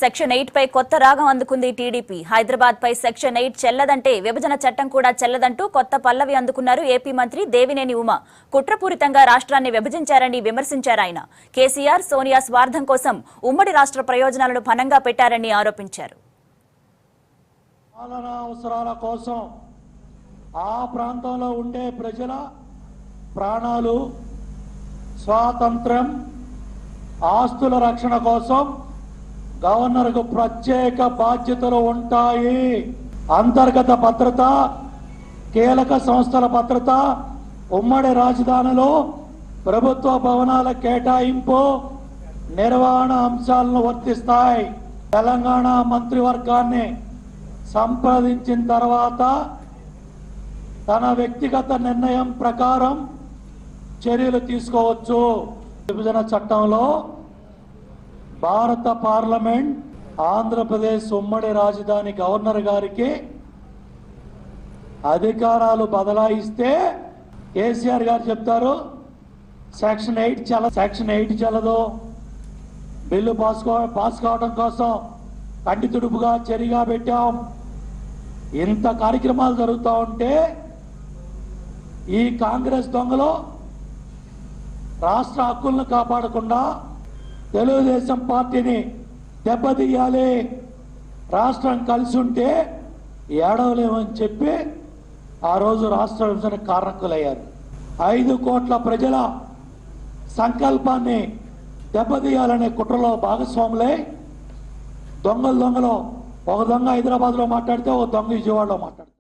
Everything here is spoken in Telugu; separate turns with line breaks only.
సెక్షన్ 8 పై కొత్త రాగం అందుకుంది టీడీపీ. హైదరాబాద్ పై సెక్షన్ 8 చెల్లదంటే విభజన చట్టం కూడా చెల్లదంటూ కొత్త పల్లవి అందుకున్నారు ఏపీ మంత్రి దేవినేని ఉమ. కుట్రపూరితంగా రాష్ట్రాన్ని విభజించారని విమర్శించారు ఆయన. కేసీఆర్, సోనియా స్వార్థం కోసం ఉమ్మడి రాష్ట్ర ప్రయోజనాలను పణంగా పెట్టారని ఆరోపించారు.
పాలనా అవసరాల కోసం ఆ ప్రాంతంలో ఉండే ప్రజల ప్రాణాలు, స్వాతంత్ర్యం, ఆస్తుల రక్షణ కోసం గవర్నర్కు ప్రత్యేక బాధ్యతలు ఉంటాయి. అంతర్గత భద్రత, కీలక సంస్థల భద్రత, ఉమ్మడి రాజధానిలో ప్రభుత్వ భవనాల కేటాయింపు, నిర్వహణ అంశాలను వర్తిస్తాయి. తెలంగాణ మంత్రివర్గాన్ని సంప్రదించిన తర్వాత తన వ్యక్తిగత నిర్ణయం ప్రకారం చర్యలు తీసుకోవచ్చు. విభజన చట్టంలో భారత పార్లమెంట్ ఆంధ్రప్రదేశ్ ఉమ్మడి రాజధాని గవర్నర్ గారికి అధికారాలు బదలాయిస్తే కేసీఆర్ గారు చెప్తారు సెక్షన్ 8 చెల్లదు. బిల్లు పాస్ కావడం కోసం కంటి తుడుపుగా చర్యగా పెట్టాం. ఇంత కార్యక్రమాలు జరుగుతూ ఉంటే ఈ కాంగ్రెస్ దొంగలు రాష్ట్ర హక్కులను కాపాడకుండా తెలుగుదేశం పార్టీని దెబ్బతీయాలి, రాష్ట్రం కలిసి ఉంటే ఏడవలేమని చెప్పి ఆ రోజు రాష్ట్ర విభజన కారకులయ్యారు. 5 కోట్ల ప్రజల సంకల్పాన్ని దెబ్బతీయాలనే కుట్రలో భాగస్వాములై దొంగలు ఒక దొంగ హైదరాబాద్లో మాట్లాడితే ఓ దొంగ విజయవాడలో మాట్లాడతారు.